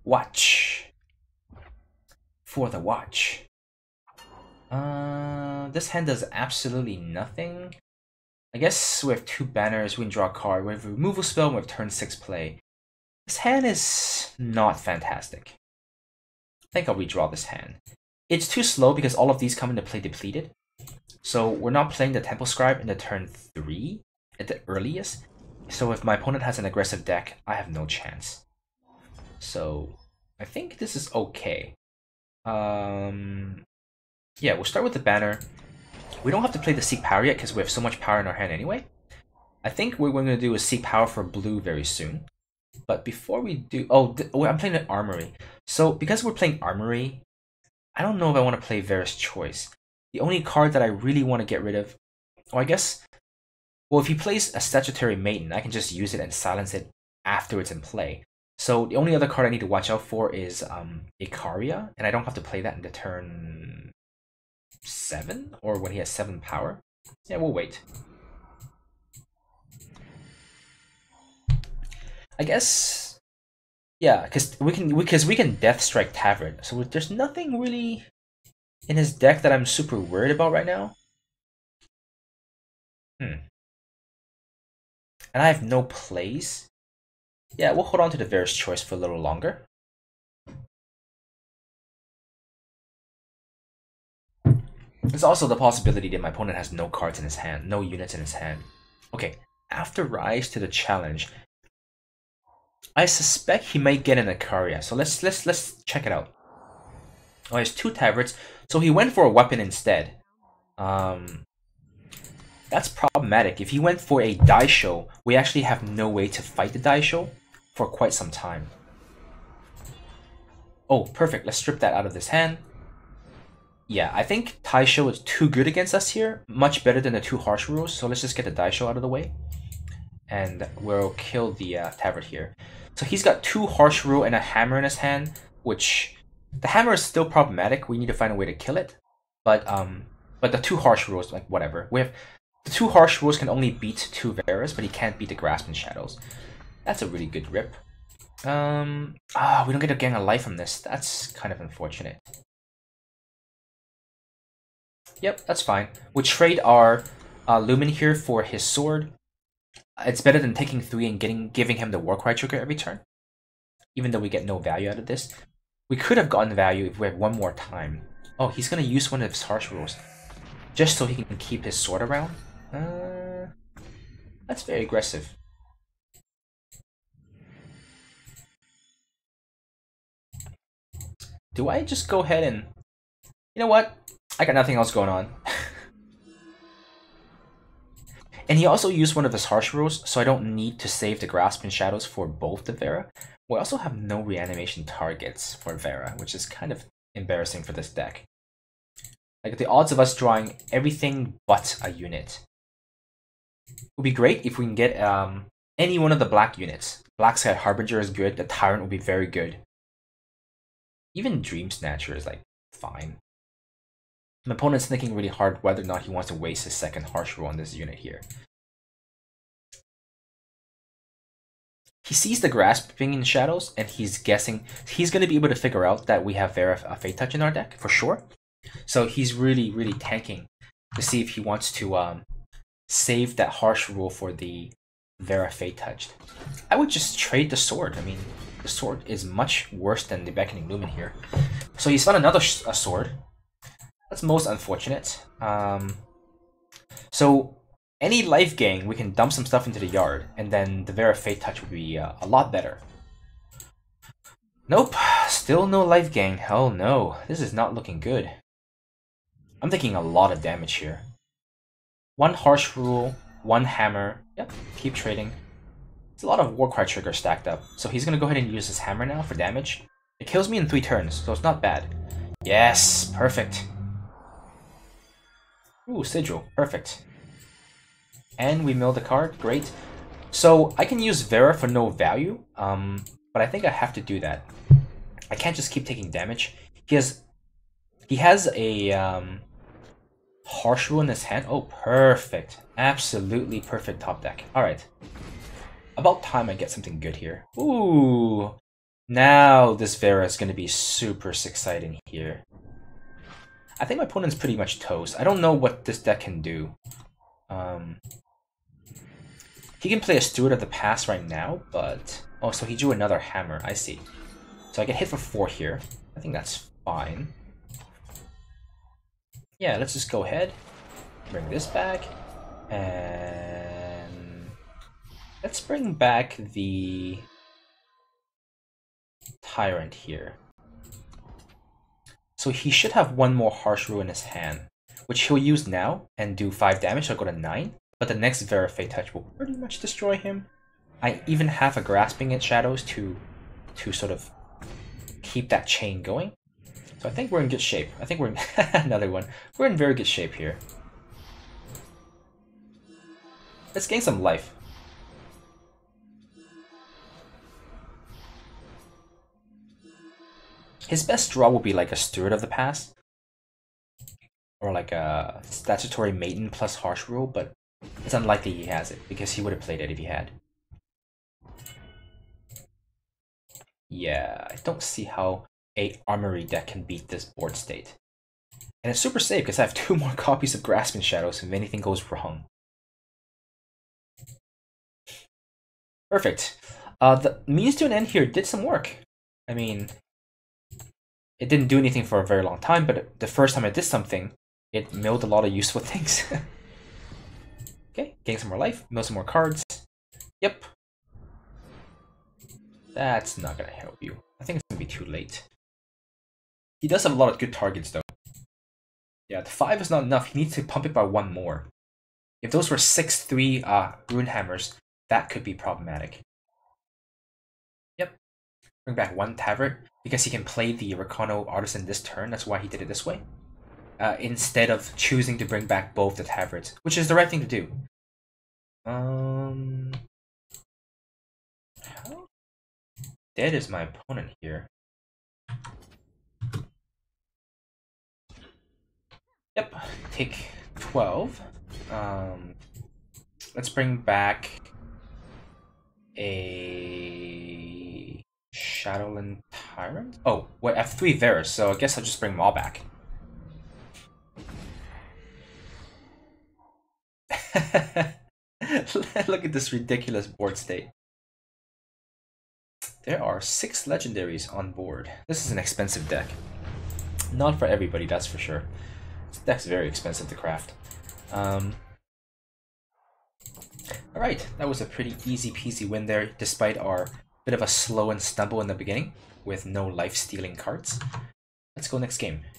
Watch. For the watch. This hand does absolutely nothing. I guess we have 2 banners, we can draw a card. We have a removal spell, and we have turn 6 play. This hand is not fantastic. I think I'll redraw this hand. It's too slow because all of these come into play depleted. So we're not playing the Temple Scribe in the turn 3 at the earliest. So if my opponent has an aggressive deck, I have no chance. So I think this is okay. Yeah, we'll start with the banner. We don't have to play the Seek Power yet because we have so much power in our hand anyway. I think what we're going to do is Seek Power for blue very soon. But before we do... Oh, I'm playing an Armory. So because we're playing Armory, I don't know if I want to play Varus Choice. The only card that I really want to get rid of... Well, I guess... Well, if he plays a Statutory Maiden, I can just use it and silence it after it's in play. So the only other card I need to watch out for is Icaria, and I don't have to play that in the turn 7, or when he has 7 power. Yeah, we'll wait. I guess, yeah, because we can Death Strike Tavern. So there's nothing really in his deck that I'm super worried about right now. And I have no plays. Yeah, we'll hold on to the Varus Choice for a little longer. There's also the possibility that my opponent has no cards in his hand, no units in his hand. Okay, after Rise to the challenge, I suspect he might get an Icaria. So let's check it out. Oh, he has 2 taverns, so he went for a weapon instead. That's problematic. If he went for a Daisho, we actually have no way to fight the Daisho for quite some time. Oh, perfect. Let's strip that out of this hand. Yeah, I think Daisho is too good against us here. Much better than the 2 harsh rules. So let's just get the Daisho out of the way. And we'll kill the Tavern here. So he's got 2 harsh rule and a hammer in his hand, which the hammer is still problematic. We need to find a way to kill it. But the 2 harsh rules, like whatever. We have the 2 harsh rules can only beat 2 Varus, but he can't beat the Grasp and Shadows. That's a really good rip. We don't get a Gang of Life from this. That's kind of unfortunate. Yep, that's fine. We'll trade our Lumen here for his sword. It's better than taking 3 and giving him the Warcry trigger every turn. Even though we get no value out of this. We could have gotten value if we had one more time. Oh, he's going to use one of his harsh rules. Just so he can keep his sword around. That's very aggressive. Do I just go ahead and... You know what? I got nothing else going on. And he also used one of his harsh rules, so I don't need to save the Grasp and Shadows for both the Vera. We also have no reanimation targets for Vera, which is kind of embarrassing for this deck. Like, the odds of us drawing everything but a unit. It would be great if we can get any one of the black units. Black Sky Harbinger is good, the Tyrant would be very good. Even Dream Snatcher is, like, fine. My opponent's thinking really hard whether or not he wants to waste his second harsh rule on this unit here. He sees the Grasping in Shadows, and he's guessing he's going to be able to figure out that we have Vera Fate Touch in our deck, for sure. So he's really, really tanking to see if he wants to save that harsh rule for the Vera Fate Touched. I would just trade the sword. I mean, the sword is much worse than the Beckoning Lumen here. So he's found another sword. That's most unfortunate. So any life gain, we can dump some stuff into the yard, and then the Vera Fate Touch would be a lot better. Nope, still no life gain. Oh no, this is not looking good. I'm taking a lot of damage here. 1 harsh rule, 1 hammer. Yep, keep trading. It's a lot of Warcry triggers stacked up, so he's gonna go ahead and use his hammer now for damage. It kills me in 3 turns, so it's not bad. Yes, perfect. Ooh, Sigil, perfect. And we mill the card, great. So I can use Vera for no value, but I think I have to do that. I can't just keep taking damage. He has a harsh rule in his hand. Oh, perfect. Absolutely perfect top deck. Alright. About time I get something good here. Ooh. Now this Vera is going to be super exciting here. I think my opponent's pretty much toast. I don't know what this deck can do. He can play a Steward of the Past right now, but... Oh, so he drew another hammer. I see. So I get hit for 4 here. I think that's fine. Yeah, let's just go ahead. Bring this back. And... let's bring back the... Tyrant here. So he should have one more Harsh Rule in his hand, which he'll use now and do 5 damage, so I'll go to 9. But the next Verify Touch will pretty much destroy him. I even have a Grasping at Shadows to sort of keep that chain going. So I think we're in good shape. I think we're in another one. We're in very good shape here. Let's gain some life. His best draw will be like a Steward of the Past. Or like a Statutory Maiden plus Harsh Rule, but it's unlikely he has it, because he would have played it if he had. Yeah, I don't see how a Armory deck can beat this board state. And it's super safe, because I have 2 more copies of Grasping Shadows if anything goes wrong. Perfect. The means to an end here did some work. I mean, it didn't do anything for a very long time, but the first time I did something, it milled a lot of useful things. Okay, gain some more life, mill some more cards. Yep. That's not gonna help you. I think it's gonna be too late. He does have a lot of good targets though. Yeah, the 5 is not enough. He needs to pump it by 1 more. If those were 6/3 Rune Hammers, that could be problematic. Yep. Bring back 1 Tavert, because he can play the Rakano Artisan this turn. That's why he did it this way. Instead of choosing to bring back both the Taverts, which is the right thing to do. How dead is my opponent here? Yep, take 12. Let's bring back a Shadowland Tyrant. Oh, wait, I have 3 Veras, so I guess I'll just bring them all back. Look at this ridiculous board state. There are 6 legendaries on board. This is an expensive deck. Not for everybody, that's for sure. This deck's very expensive to craft. Alright, that was a pretty easy peasy win there, despite our bit of a slow and stumble in the beginning with no life-stealing cards. Let's go next game.